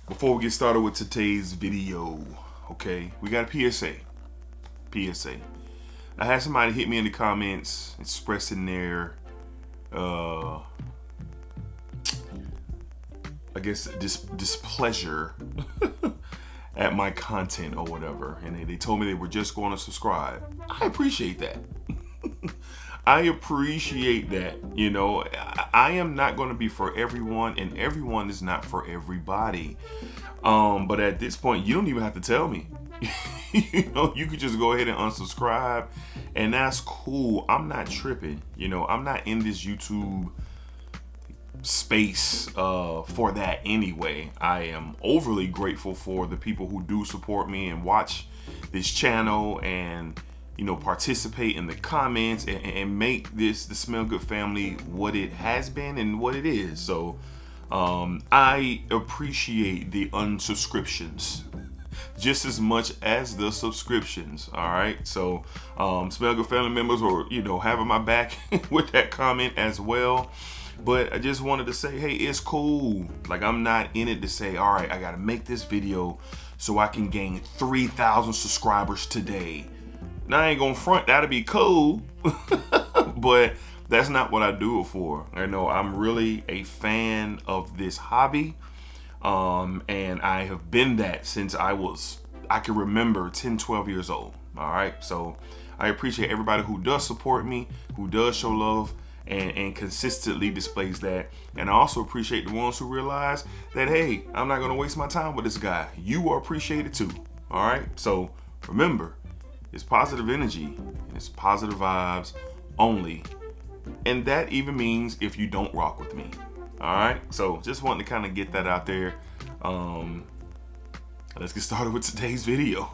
Before we get started with today's video, okay, we got a PSA. I had somebody hit me in the comments expressing their, I guess, displeasure at my content or whatever. And they told me they were just going to subscribe. I appreciate that. I appreciate that. You know, I am not going to be for everyone, and everyone is not for everybody. But at this point, you don't even have to tell me. You know, you could just go ahead and unsubscribe, and that's cool. I'm not tripping. You know, I'm not in this YouTube space for that anyway. I am overly grateful for the people who do support me and watch this channel and, you know, participate in the comments and make the Smell Good family what it has been and what it is. So I appreciate the unsubscriptions just as much as the subscriptions. All right, so Smell Good family members are, you know, having my back with that comment as well. But I just wanted to say, hey, it's cool. Like, I'm not in it to say, all right, I gotta make this video so I can gain 3,000 subscribers today. Now, I ain't gonna front, that'll be cool. But that's not what I do it for. I know I'm really a fan of this hobby. And I have been that since I can remember 10, 12 years old. All right. So I appreciate everybody who does support me, who does show love and consistently displays that. And I also appreciate the ones who realize that, hey, I'm not going to waste my time with this guy. You are appreciated too. All right. So remember, it's positive energy and it's positive vibes only. And that even means if you don't rock with me. All right, so just wanting to kind of get that out there. Let's get started with today's video.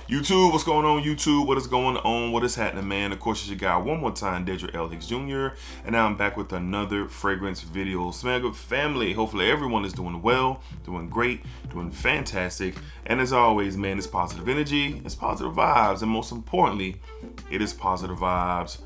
YouTube, what's going on, YouTube? What is going on? What is happening, man? Of course, it's your guy one more time, DEDRICKHICKSJR, and now I'm back with another fragrance video. Smell Good family, hopefully everyone is doing well, doing great, doing fantastic, and as always, man, it's positive energy, it's positive vibes, and most importantly, it is positive vibes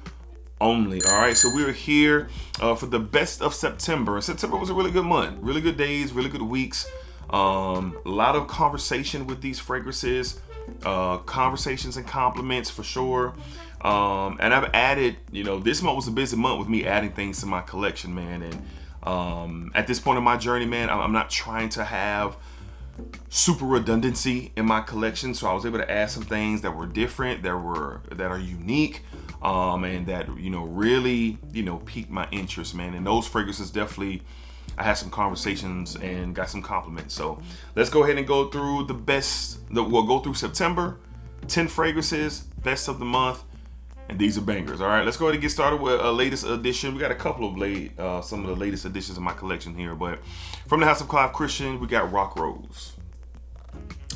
only. All right, so we're here for the best of September, and September was a really good month, really good days, really good weeks. A lot of conversation with these fragrances. Conversations and compliments for sure. And I've added, you know, this month was a busy month with me adding things to my collection, man. And at this point in my journey, man, I'm not trying to have super redundancy in my collection, so I was able to add some things that were different, that are unique, and that, you know, really, you know, piqued my interest, man. And those fragrances definitely, I had some conversations and got some compliments. So let's go ahead and go through we'll go through September, 10 fragrances, best of the month, and these are bangers. All right, let's go ahead and get started with a latest edition. We got a couple of some of the latest editions in my collection here, but from the house of Clive Christian, we got Rock Rose.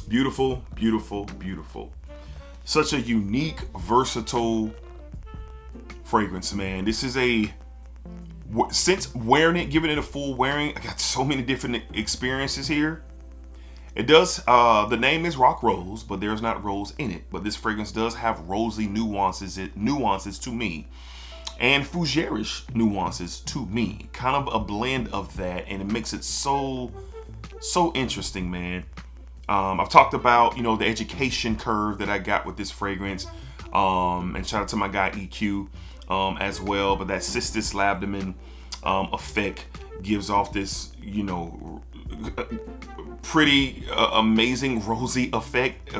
Beautiful, beautiful, beautiful. Such a unique, versatile fragrance, man. This is since wearing it, giving it a full wearing, I got so many different experiences here. It does, the name is Rock Rose, but there's not rose in it. But this fragrance does have rosy nuances to me, and fougerish nuances to me. Kind of a blend of that, and it makes it so interesting, man. I've talked about, you know, the education curve that I got with this fragrance, and shout out to my guy EQ. As well, but that cystis labdamen effect gives off this, you know, pretty amazing rosy effect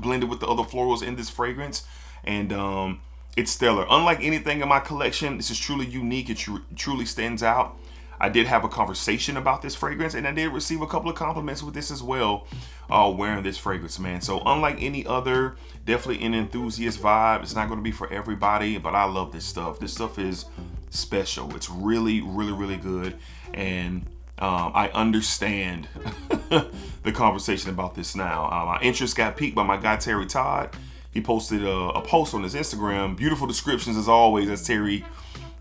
blended with the other florals in this fragrance, and it's stellar. Unlike anything in my collection, this is truly unique. It truly stands out. I did have a conversation about this fragrance, and I did receive a couple of compliments with this as well, wearing this fragrance, man. So unlike any other, definitely an enthusiast vibe. It's not going to be for everybody, but I love this stuff. This stuff is special. It's really, really, really good, and I understand the conversation about this now. My interest got piqued by my guy Terry Todd. He posted a post on his Instagram. Beautiful descriptions as always, as Terry,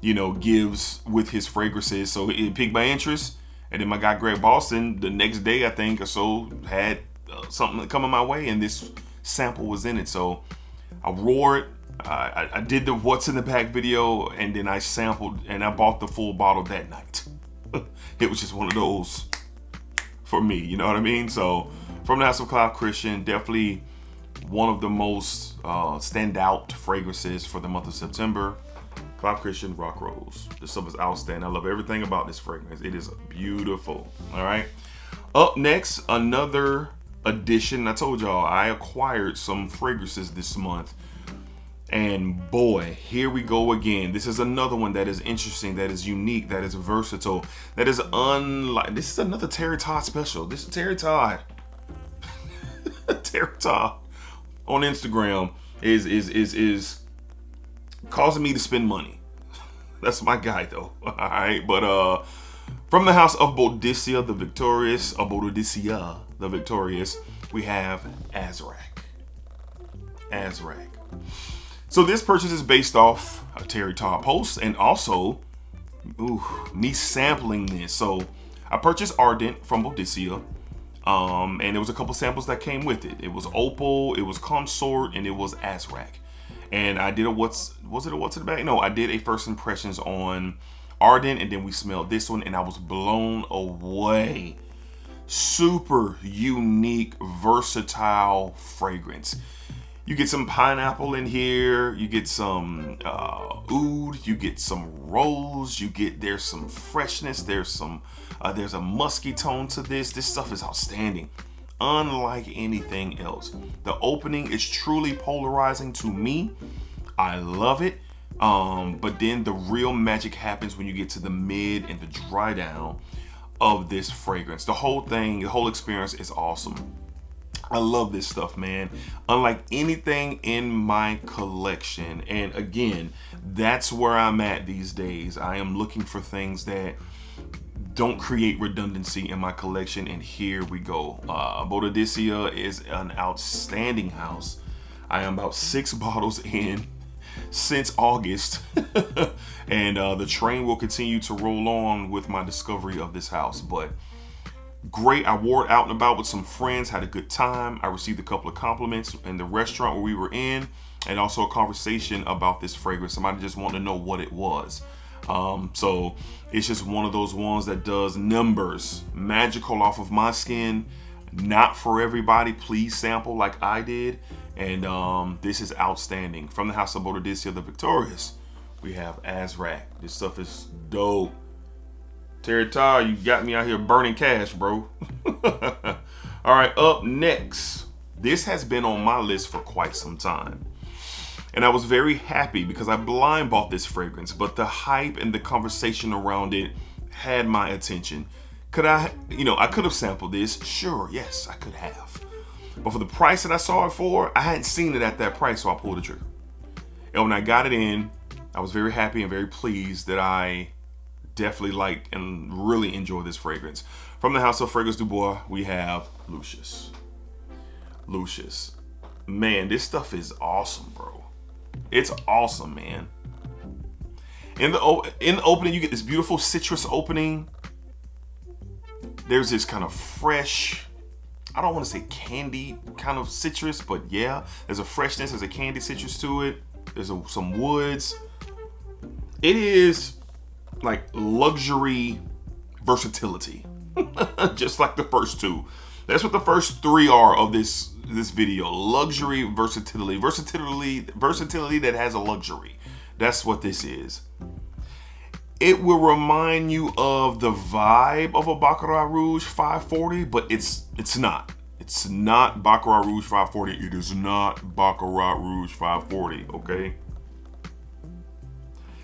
you know, gives with his fragrances. So it piqued my interest. And then my guy Greg Boston, the next day I think or so, had something coming my way, and this sample was in it. So I wore it. I did the what's in the back video, and then I sampled and I bought the full bottle that night. It was just one of those for me, you know what I mean? So from the house of Clive Christian, definitely one of the most standout fragrances for the month of September. Clive Christian Rock Rose. This stuff is outstanding. I love everything about this fragrance. It is beautiful. All right. Up next, another addition. I told y'all I acquired some fragrances this month. And boy, here we go again. This is another one that is interesting, that is unique, that is versatile, that is unlike. This is another Terry Todd special. This is Terry Todd. Terry Todd on Instagram is causing me to spend money. That's my guy though. All right, but from the house of Bodicia the Victorious, we have Azrak. Azrak. So this purchase is based off a Terry Todd post and also me sampling this. So I purchased Ardent from Bodicia, and there was a couple samples that came with it. It was Opal, it was Consort, and it was Azrak. And I did what's in the bag? No, I did a first impressions on Ardent, and then we smelled this one, and I was blown away. Super unique, versatile fragrance. You get some pineapple in here, you get some oud, you get some rose, there's some freshness, there's a musky tone to this. This stuff is outstanding, unlike anything else. The opening is truly polarizing to me. I love it. But then the real magic happens when you get to the mid and the dry down of this fragrance. The whole experience is awesome. I love this stuff, man. Unlike anything in my collection. And again, that's where I'm at these days. I am looking for things that don't create redundancy in my collection. And here we go. Bodicia is an outstanding house. I am about 6 bottles in since August. And the train will continue to roll on with my discovery of this house. But great. I wore it out and about with some friends, had a good time. I received a couple of compliments in the restaurant where we were in, and also a conversation about this fragrance. Somebody just wanted to know what it was. So it's just one of those ones that does numbers. Magical off of my skin. Not for everybody. Please sample like I did. And this is outstanding. From the house of Bodicia the Victorious, we have Azrak. This stuff is dope. Terry Todd, you got me out here burning cash, bro. All right, up next. This has been on my list for quite some time. And I was very happy because I blind bought this fragrance, but the hype and the conversation around it had my attention. Could I could have sampled this. Sure, yes, I could have. But for the price that I saw it for, I hadn't seen it at that price, so I pulled the trigger. And when I got it in, I was very happy and very pleased that I definitely like and really enjoy this fragrance. From the house of Fragrance du Bois, we have Lucius. Lucius. Man, this stuff is awesome, bro. It's awesome, man. In the opening, you get this beautiful citrus opening. There's this kind of fresh, I don't want to say candy kind of citrus, but yeah, there's a freshness, there's a candy citrus to it. There's some woods. It is like luxury versatility, just like the first two. That's what the first 3 are of this video. Luxury versatility, versatility that has a luxury. That's what this is. It will remind you of the vibe of a Baccarat Rouge 540, but it's not. It's not Baccarat Rouge 540. It is not Baccarat Rouge 540, okay?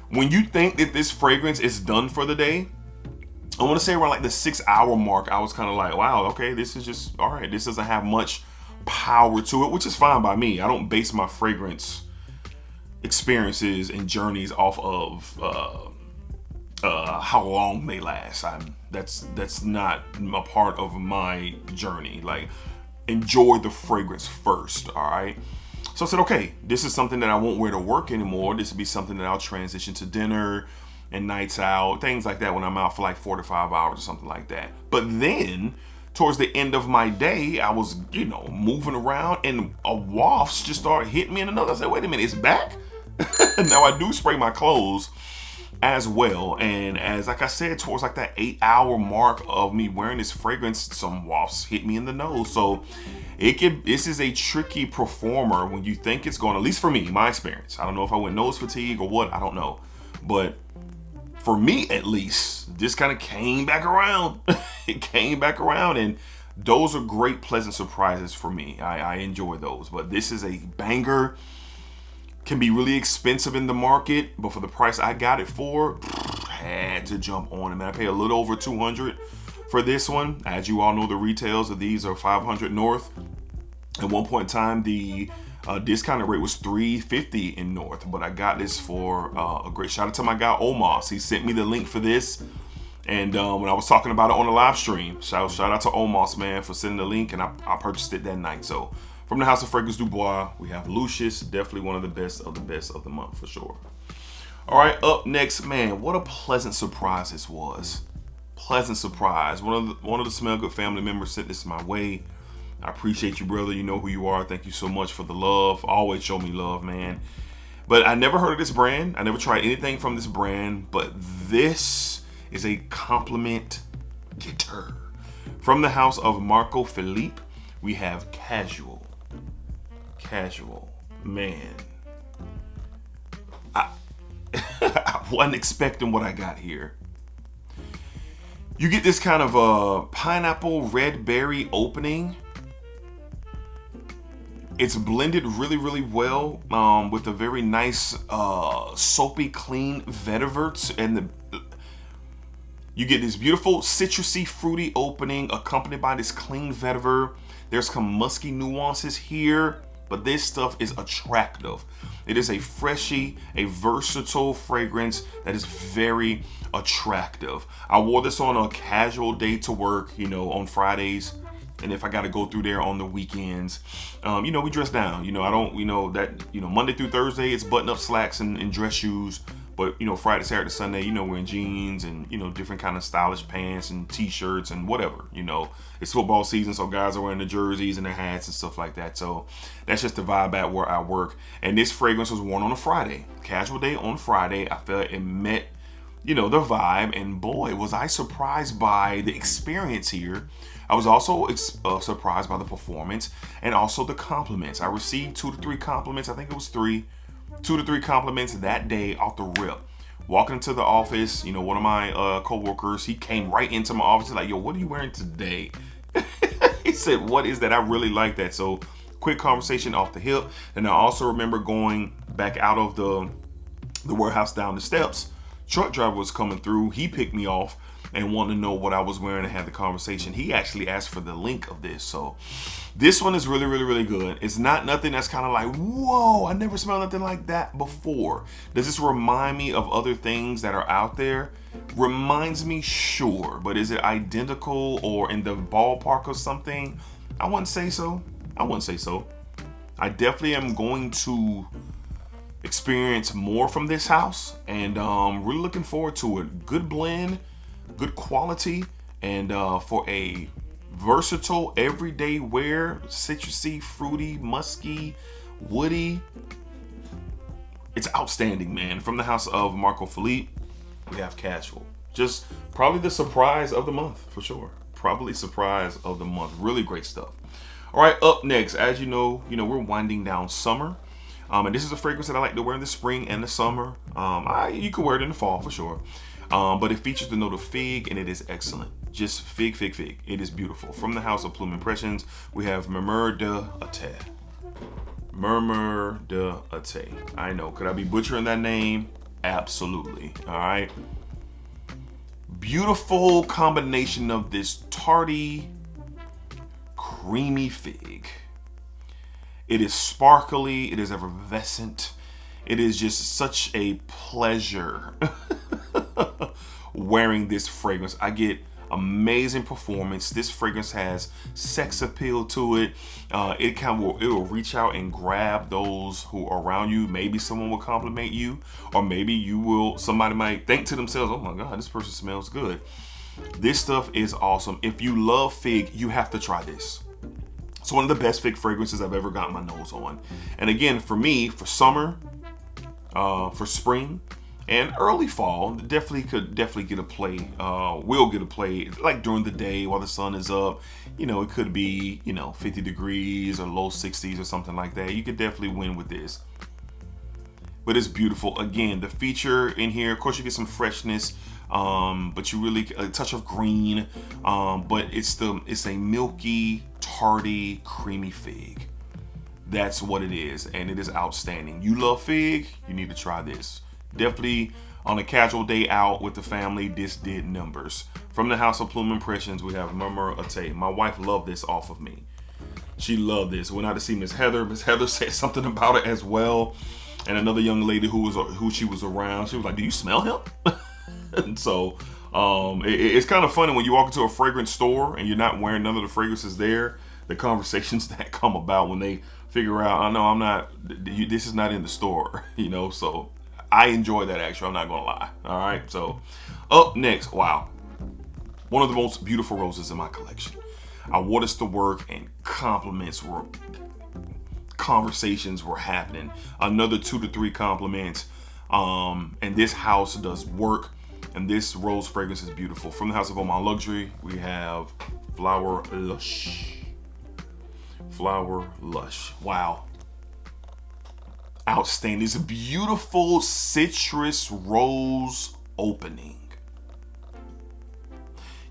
When you think that this fragrance is done for the day, I want to say around like the 6-hour mark, I was kind of like, wow, okay, this is just, all right, this doesn't have much power to it, which is fine by me. I don't base my fragrance experiences and journeys off of how long they last. That's not a part of my journey. Like, enjoy the fragrance first, all right? So I said, okay, this is something that I won't wear to work anymore. This would be something that I'll transition to dinner and nights out, things like that when I'm out for like 4 to 5 hours or something like that. But then towards the end of my day, I was, moving around and a wafts just started hitting me in the nose. I said, wait a minute, it's back? Now I do spray my clothes as well. And as like I said, towards like that 8-hour mark of me wearing this fragrance, some wafts hit me in the nose. So this is a tricky performer when you think it's going, at least for me, my experience. I don't know if I went nose fatigue or what, I don't know. But for me, at least, this kind of came back around. It came back around, and those are great, pleasant surprises for me. I enjoy those, but this is a banger. Can be really expensive in the market, but for the price I got it for, had to jump on it, man. I pay a little over $200 for this one. As you all know, the retails of these are $500 north. At one point in time, the discounted rate was $350 in north, but I got this for a great shout out to my guy Omos. He sent me the link for this, and when I was talking about it on the live stream, shout out to Omos, man, for sending the link, and I purchased it that night. So from the House of Fragrance Du Bois, we have Lucius, definitely one of the best of the month for sure. All right, up next, man, what a pleasant surprise this was. Pleasant surprise. One of the Smell Good family members sent this my way. I appreciate you, brother. You know who you are. Thank you so much for the love. Always show me love, man. But I never heard of this brand. I never tried anything from this brand, but this is a compliment getter. From the house of Marco Philippe, we have Casual. Casual. Man. I wasn't expecting what I got here. You get this kind of a pineapple red berry opening. It's blended really, really well with a very nice soapy, clean vetiver, and you get this beautiful citrusy, fruity opening accompanied by this clean vetiver. There's some musky nuances here, but this stuff is attractive. It is a freshy, a versatile fragrance that is very attractive. I wore this on a casual day to work, on Fridays. And if I got to go through there on the weekends, we dress down. I don't, Monday through Thursday, it's button up slacks and dress shoes. But, Friday, Saturday, Sunday, we're in jeans and, different kind of stylish pants and t-shirts and whatever, It's football season, so guys are wearing the jerseys and the hats and stuff like that. So that's just the vibe at where I work. And this fragrance was worn on a Friday. Casual day on Friday. I felt it met, the vibe. And boy, was I surprised by the experience here. I was also surprised by the performance and also the compliments. I received 2 to 3 compliments. I think it was 2 to 3 compliments that day off the rip. Walking into the office, one of my co-workers, he came right into my office. He's like, yo, what are you wearing today? He said, what is that? I really like that. So quick conversation off the hip. And I also remember going back out of the warehouse down the steps. Truck driver was coming through. He picked me off and wanted to know what I was wearing and had the conversation. He actually asked for the link of this. So this one is really, really, really good. It's not nothing that's kind of like, whoa, I never smelled nothing like that before. Does this remind me of other things that are out there? Reminds me, sure. But is it identical or in the ballpark of something? I wouldn't say so. I definitely am going to experience more from this house, and really looking forward to it. Good blend, good quality, and for a versatile everyday wear, citrusy, fruity, musky, woody, it's outstanding, man. From the house of Marco Philippe, we have Casual. Just probably the surprise of the month for sure. Probably surprise of the month. Really great stuff. All right, up next, as you know, we're winding down summer. And this is a fragrance that I like to wear in the spring and the summer. You can wear it in the fall for sure. But it features the note of fig, and it is excellent. Just fig. It is beautiful. From the house of Plume Impressions, we have Murmure de Ate. Murmure de Ate. I know. Could I be butchering that name? Absolutely. All right. Beautiful combination of this tarty, creamy fig. It is sparkly. It is effervescent. It is just such a pleasure wearing this fragrance. I get amazing performance. This fragrance has sex appeal to it. It will reach out and grab those who are around you. Maybe someone will compliment you, or maybe somebody might think to themselves, oh my God, this person smells good. This stuff is awesome. If you love fig, you have to try this. It's one of the best fig fragrances I've ever gotten my nose on. And again, for me, for summer, for spring, and early fall, definitely get a play. Will get a play like during the day while the sun is up. You know, it could be 50 degrees or low 60s or something like that. You could definitely win with this. But it's beautiful. Again, the feature in here, of course, you get some freshness, but you really a touch of green. But it's a milky, tarty, creamy fig. That's what it is, and it is outstanding. You love fig, you need to try this. Definitely on a casual day out with the family, this did numbers. From the House of Plume Impressions, we have Murmure. My wife loved this off of me. She loved this. Went out to see Miss Heather. Miss Heather said something about it as well. And another young lady who she was around, she was like, "Do you smell him?" And so it's kind of funny when you walk into a fragrance store and you're not wearing none of the fragrances there. The conversations that come about when they figure out, "I know I'm not. This is not in the store," So I enjoy that, actually. I'm not gonna lie. All right. So up next, wow, one of the most beautiful roses in my collection. I wore this to work, and conversations were happening. Another 2 to 3 compliments. And this house does work. And this rose fragrance is beautiful. From the House of Omanluxury, we have Flower Lush. Flower Lush. Wow. Outstanding. It's a beautiful citrus rose opening.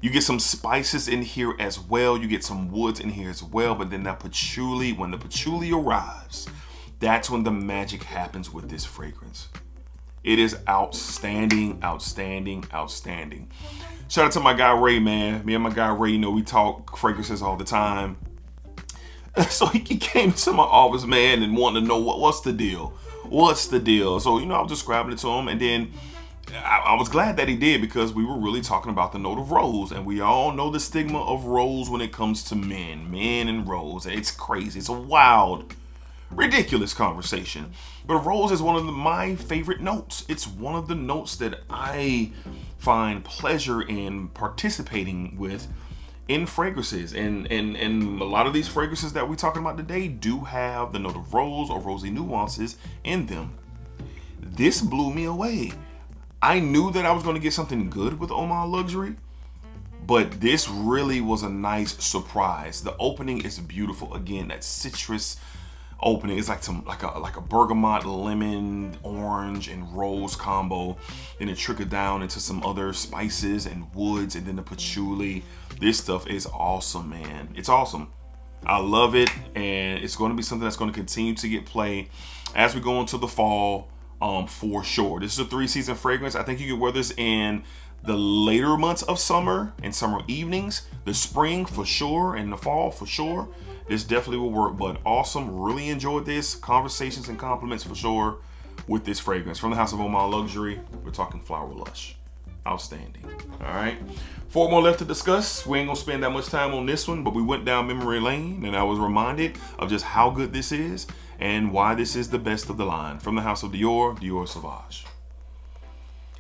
You get some spices in here as well. You get some woods in here as well. But then that patchouli, when the patchouli arrives, that's when the magic happens with this fragrance. It is outstanding, outstanding, outstanding. Shout out to my guy Ray, man. Me and my guy Ray, we talk fragrances all the time. So he came to my office, man, and wanted to know what's the deal. What's the deal? So, I was describing it to him, and then I was glad that he did, because we were really talking about the note of rose, and we all know the stigma of rose when it comes to men and rose. It's crazy. It's a wild, ridiculous conversation. But rose is one of my favorite notes. It's one of the notes that I find pleasure in participating with in fragrances, and a lot of these fragrances that we're talking about today do have the note of rose or rosy nuances in them. This blew me away. I knew that I was going to get something good with Omanluxury, but this really was a nice surprise. The opening is beautiful. Again, that citrus opening is like a bergamot, lemon, orange, and rose combo. Then it trickled down into some other spices and woods, and then the patchouli. This stuff is awesome, man. It's awesome. I love it, and it's going to be something that's going to continue to get play as we go into the fall, for sure. This is a 3-season fragrance. I think you can wear this in the later months of summer and summer evenings, the spring for sure, and the fall for sure. This definitely will work, but awesome. Really enjoyed this. Conversations and compliments for sure with this fragrance. From the House of Omanluxury, we're talking Flower Lush. Outstanding. All right. 4 more left to discuss. We ain't gonna spend that much time on this one, but we went down memory lane, and I was reminded of just how good this is and why this is the best of the line. From the House of Dior, Dior Sauvage.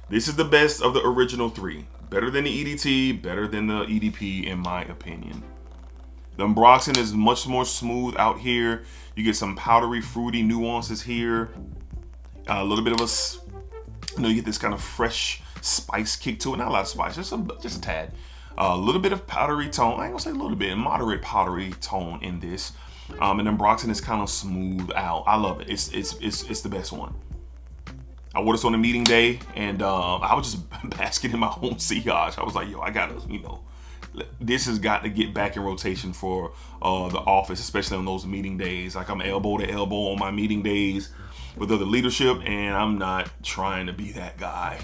This is the best of the original 3. Better than the EDT, better than the EDP, in my opinion. The Ambroxan is much more smooth out here. You get some powdery, fruity nuances here. A little bit of you get this kind of fresh spice kick to it. Not a lot of spice, just a tad. A little bit of powdery tone. I ain't gonna say a little bit, moderate powdery tone in this. And Ambroxan is kind of smooth out. I love it. It's the best one. I wore this on a meeting day, and I was just basking in my own sillage. I was like, yo, I gotta, this has got to get back in rotation for the office, especially on those meeting days. Like, I'm elbow to elbow on my meeting days with other leadership, and I'm not trying to be that guy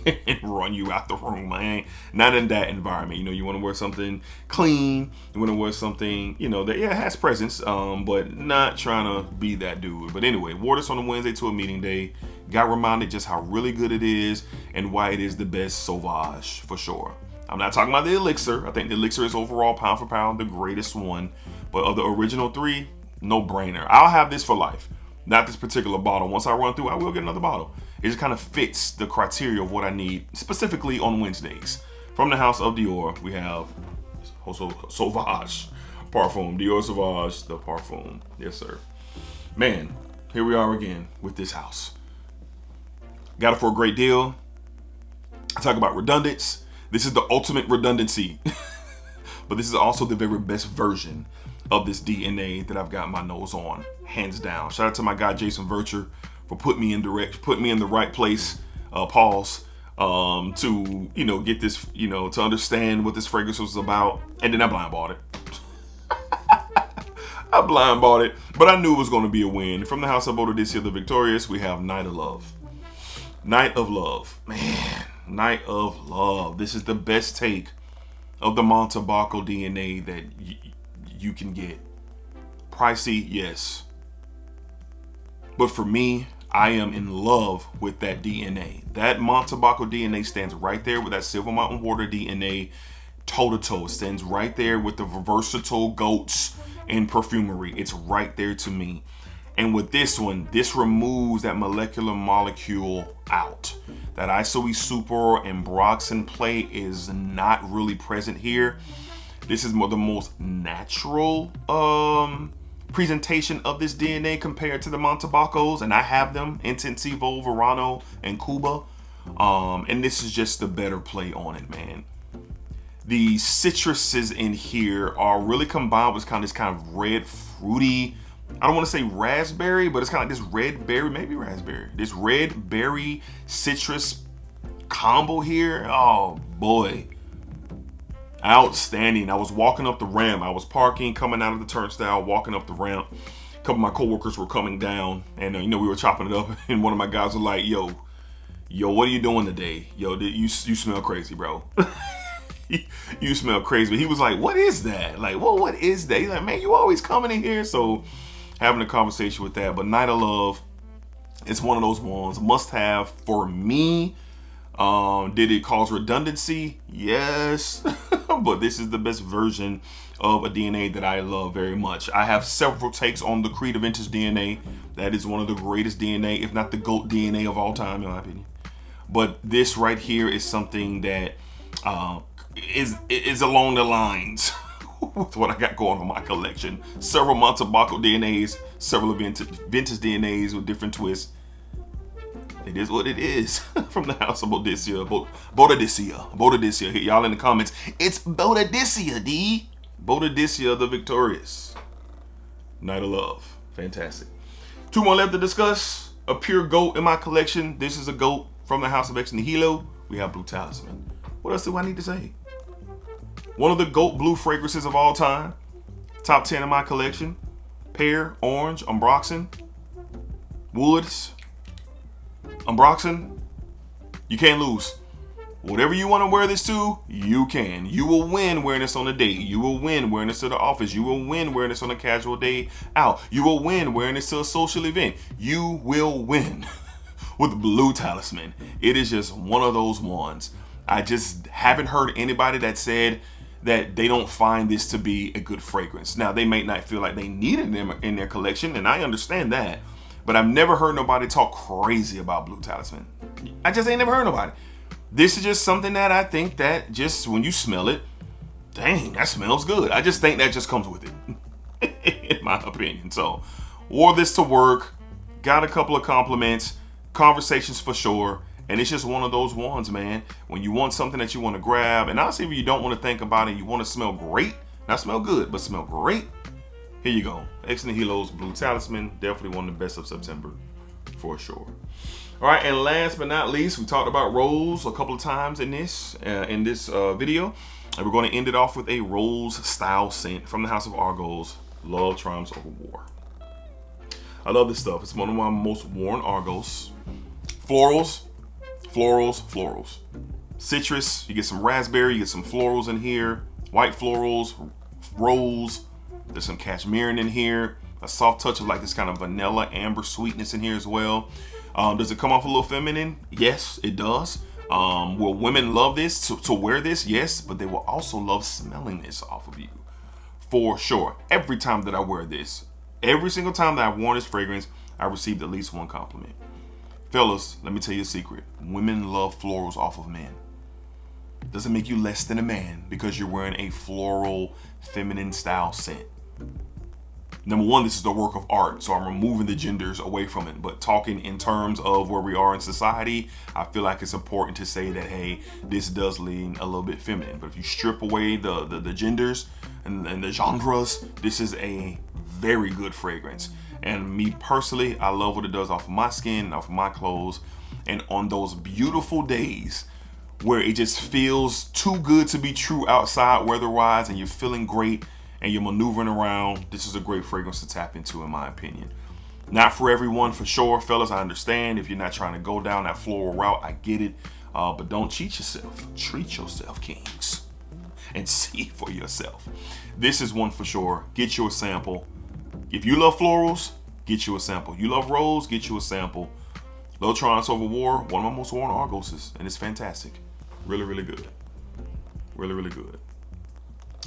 and run you out the room. I ain't not in that environment. You want to wear something clean. You want to wear something, that has presence, but not trying to be that dude. But anyway, wore this on a Wednesday to a meeting day. Got reminded just how really good it is and why it is the best Sauvage for sure. I'm not talking about the Elixir. I think the Elixir is overall pound for pound the greatest one. But of the original 3, no brainer. I'll have this for life. Not this particular bottle. Once I run through, I will get another bottle. It just kind of fits the criteria of what I need, specifically on Wednesdays From the house of Dior, we have also Sauvage Parfum. Dior Sauvage, the Parfum. Yes, sir. Man, here we are again with this house. Got it for a great deal. I talk about redundance. This is the ultimate redundancy. But this is also the very best version of this DNA that I've got my nose on, hands down. Shout out to my guy Jason Vircher for putting me in the right place. Pause. To get this, to understand what this fragrance was about, and then I blind bought it. I blind bought it, but I knew it was going to be a win. From the house of Bodicia the Victorious, we have Night of Love. Night of Love, man, Night of Love. This is the best take of the Montalbano DNA that you can get. Pricey, yes, but for me, I am in love with that DNA. That Montalbano DNA stands right there with that Silver Mountain Water DNA, toe to toe. It stands right there with the versatile goats in perfumery. It's right there to me. And with this one, this removes that molecular molecule out. That ISOE Super and Broxin play is not really present here. This is the most natural presentation of this DNA compared to the Montalbanos, and I have them, Intensivo, Verano, and Cuba. And this is just the better play on it, man. The citruses in here are really combined with this kind of red, fruity, I don't want to say raspberry, but it's kind of like this red berry, maybe raspberry. This red berry citrus combo here. Oh boy. Outstanding. I was walking up the ramp. I was parking, coming out of the turnstile, walking up the ramp. A couple of my coworkers were coming down, and we were chopping it up. And one of my guys was like, "Yo, what are you doing today? Yo, you smell crazy, bro. You smell crazy." But he was like, "What is that? Like, what is that?" He's like, "Man, you always coming in here." So having a conversation with that. But Night of Love, it's one of those ones must have for me. Did it cause redundancy? Yes. But this is the best version of a DNA that I love very much. I have several takes on the Creed Vintage DNA. That is one of the greatest DNA, if not the GOAT DNA of all time, in my opinion. But this right here is something that is along the lines with what I got going on in my collection. Several Montalbano DNAs, several vintage DNAs with different twists. It is what it is. From the house of Bodicia. Bodicia. Hit y'all in the comments. It's Bodicia, D. Bodicia the Victorious. Night of Love. Fantastic. Two more left to discuss. A pure GOAT in my collection. This is a GOAT from the house of X Nihilo. We have Blue Talisman. What else do I need to say? One of the GOAT blue fragrances of all time. Top 10 in my collection. Pear, Orange, Ambroxan, Woods, Ambroxan. You can't lose. Whatever you want to wear this to, you can. You will win wearing this on a date. You will win wearing this to the office. You will win wearing this on a casual day out. You will win wearing this to a social event. You will win with Blue Talisman. It is just one of those ones. I just haven't heard anybody that said that they don't find this to be a good fragrance. Now, they may not feel like they need it in their collection, and I understand that. But I've never heard nobody talk crazy about Blue Talisman. I just ain't never heard nobody. This is just something that I think that just when you smell it, dang, that smells good. I just think that just comes with it, in my opinion. So, wore this to work, got a couple of compliments, conversations for sure, and it's just one of those ones, man. When you want something that you want to grab, and honestly, if you don't want to think about it, you want to smell great, not smell good, but smell great, here you go. X Nihilo's Blue Talisman, definitely one of the best of September, for sure. All right, and last but not least, we talked about rose a couple of times in this video, and we're going to end it off with a rose style scent from the house of Argos. Love triumphs over war. I love this stuff. It's one of my most worn Argos. Florals, florals, florals. Citrus, you get some raspberry, you get some florals in here. White florals, rose. There's some cashmere in here. A soft touch of like this kind of vanilla amber sweetness in here as well. Does it come off a little feminine? Yes, it does. Will women love this, to wear this? Yes, but they will also love smelling this off of you. For sure. Every time that I wear this, every single time that I've worn this fragrance, I received at least one compliment. Fellas, let me tell you a secret. Women love florals off of men. Doesn't make you less than a man because you're wearing a floral, feminine style scent. Number one, this is the work of art, so I'm removing the genders away from it. But talking in terms of where we are in society, I feel like it's important to say that, hey, this does lean a little bit feminine. But if you strip away the genders and the genres, this is a very good fragrance. And me personally, I love what it does off of my skin, off of my clothes. And on those beautiful days where it just feels too good to be true outside weather-wise and you're feeling great, and you're maneuvering around, this is a great fragrance to tap into, in my opinion. Not for everyone, for sure, fellas. I understand if you're not trying to go down that floral route. I get it, but don't cheat yourself. Treat yourself, kings, and see for yourself. This is one for sure. Get you a sample. If you love florals, get you a sample. You love rose, get you a sample. Lotron Sauvage wore one of my most worn Argoses, and it's fantastic. Really, really good. Really, really good.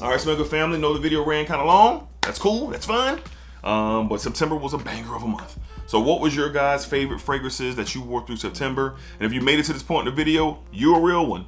All right, Smell Good family, know the video ran kind of long. That's cool, that's fun. But September was a banger of a month. So what was your guys' favorite fragrances that you wore through September? And if you made it to this point in the video, you're a real one.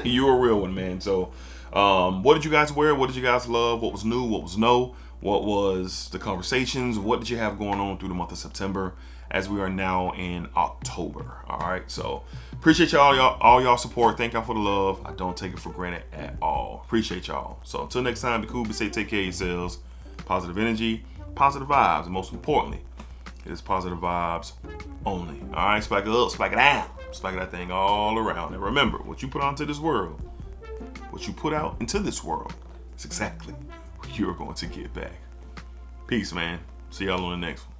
You're a real one, man. So what did you guys wear? What did you guys love? What was new? What was no? What was the conversations? What did you have going on through the month of September as we are now in October? All right, so appreciate all y'all support. Thank y'all for the love. I don't take it for granted at all. Appreciate y'all. So until next time, be cool, be safe, take care of yourselves. Positive energy, positive vibes, and most importantly, it is positive vibes only. All right, spike it up, spike it out, spike that thing all around. And remember, what you put onto this world, what you put out into this world, is exactly what you're going to get back. Peace, man. See y'all on the next one.